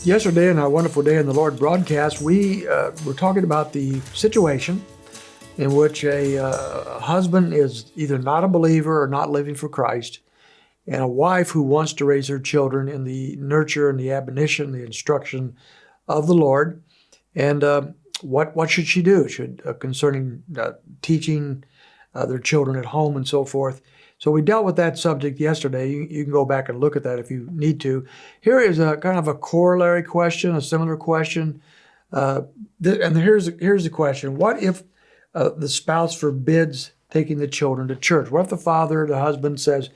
Yesterday in our Wonderful Day in the Lord broadcast, we were talking about the situation in which a husband is either not a believer or not living for Christ, and a wife who wants to raise her children in the nurture and the admonition, the instruction of the Lord. And what should she do? Concerning teaching their children at home and so forth. So we dealt with that subject yesterday. You can go back and look at that if you need to. Here is a kind of a corollary question, a similar question. And here's the question. What if the spouse forbids taking the children to church? What if the father, the husband says,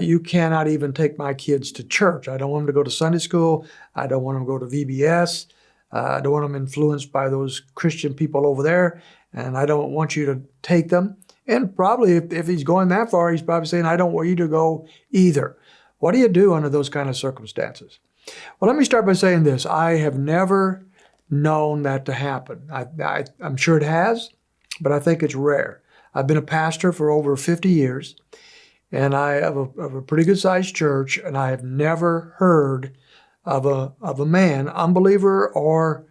you cannot even take my kids to church. I don't want them to go to Sunday school. I don't want them to go to VBS. I don't want them influenced by those Christian people over there. And I don't want you to take them. And probably if he's going that far, he's probably saying, I don't want you to go either. What do you do under those kind of circumstances? Well, let me start by saying this. I have never known that to happen. I'm sure it has, but I think it's rare. I've been a pastor for over 50 years, and I have a pretty good-sized church, and I have never heard of a man, unbeliever or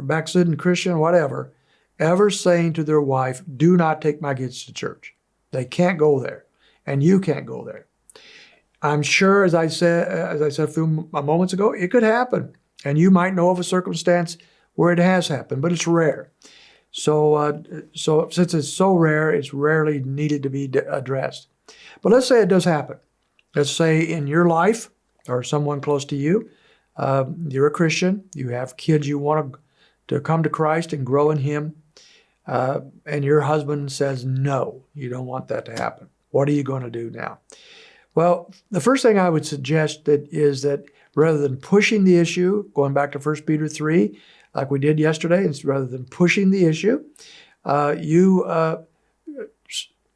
backslidden Christian, whatever, ever saying to their wife, do not take my kids to church. They can't go there, and you can't go there. I'm sure, as I said a few moments ago, it could happen, and you might know of a circumstance where it has happened, but it's rare. So since it's so rare, it's rarely needed to be addressed. But let's say it does happen. Let's say in your life or someone close to you, you're a Christian, you have kids you want to come to Christ and grow in Him, and your husband says, no, you don't want that to happen. What are you going to do now? Well, the first thing I would suggest is that rather than pushing the issue, going back to 1 Peter 3, like we did yesterday, rather than pushing the issue, you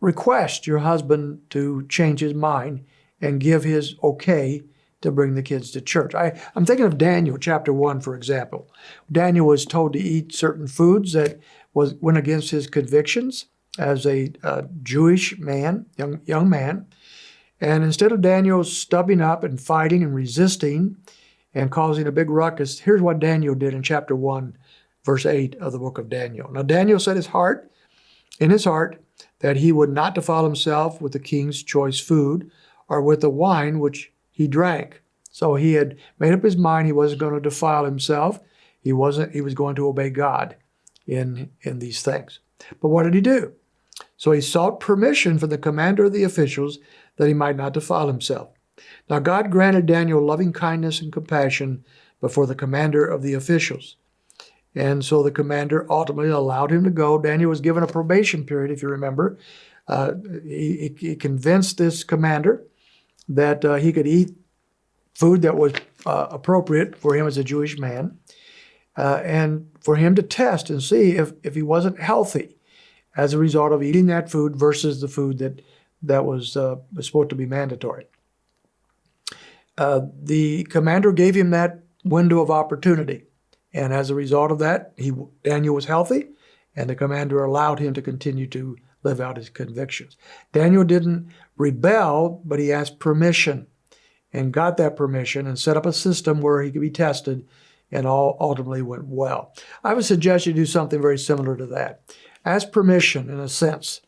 request your husband to change his mind and give his okay to bring the kids to church. I'm thinking of Daniel chapter 1, for example. Daniel was told to eat certain foods that went against his convictions as a Jewish man, young man. And instead of Daniel stubbing up and fighting and resisting and causing a big ruckus, here's what Daniel did in chapter 1, verse 8 of the book of Daniel. Now Daniel set in his heart that he would not defile himself with the king's choice food or with the wine which he drank. So he had made up his mind he wasn't going to defile himself. He was going to obey God in these things. But what did he do? So he sought permission from the commander of the officials that he might not defile himself. Now God granted Daniel loving kindness and compassion before the commander of the officials. And so the commander ultimately allowed him to go. Daniel was given a probation period, if you remember. He convinced this commander that he could eat food that was appropriate for him as a Jewish man, and for him to test and see if he wasn't healthy as a result of eating that food versus the food that was supposed to be mandatory. The commander gave him that window of opportunity, and as a result of that, Daniel was healthy, and the commander allowed him to continue to live out his convictions. Daniel didn't rebel, but he asked permission and got that permission and set up a system where he could be tested, and all ultimately went well. I would suggest you do something very similar to that. Ask permission, in a sense.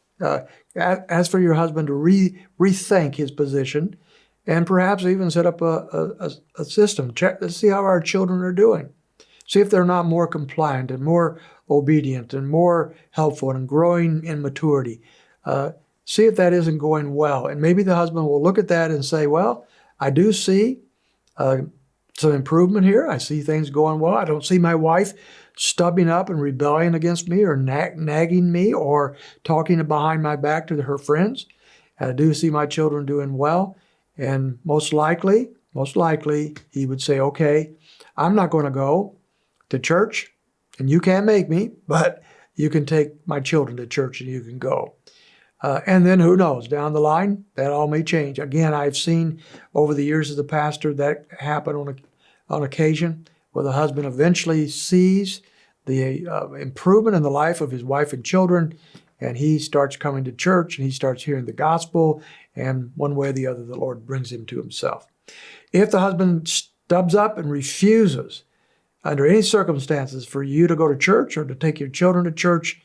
Ask for your husband to rethink his position, and perhaps even set up a system. Let's see how our children are doing. See if they're not more compliant and more obedient and more helpful and growing in maturity. See if that isn't going well. And maybe the husband will look at that and say, well, I do see some improvement here. I see things going well. I don't see my wife stubbing up and rebelling against me or nagging me or talking behind my back to her friends. I do see my children doing well. And most likely, he would say, okay, I'm not going to go to church, and you can't make me, but you can take my children to church and you can go. And then who knows, down the line, that all may change. Again, I've seen over the years as a pastor that happen on occasion, where the husband eventually sees the improvement in the life of his wife and children, and he starts coming to church and he starts hearing the gospel, and one way or the other, the Lord brings him to himself. If the husband stubs up and refuses under any circumstances for you to go to church or to take your children to church,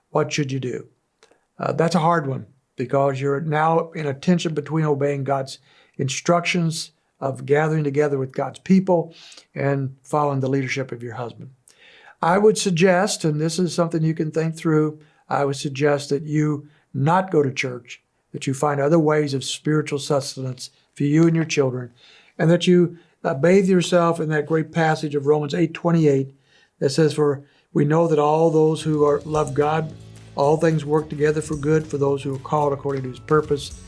what should you do? That's a hard one because you're now in a tension between obeying God's instructions of gathering together with God's people and following the leadership of your husband. I would suggest, and this is something you can think through, I would suggest that you not go to church, that you find other ways of spiritual sustenance for you and your children, and that you bathe yourself in that great passage of Romans 8:28 that says, "For we know that all those who love God, all things work together for good for those who are called according to his purpose,"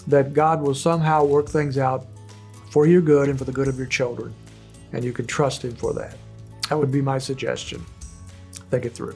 that God will somehow work things out for your good and for the good of your children, and you can trust him for that. That would be my suggestion. Think it through.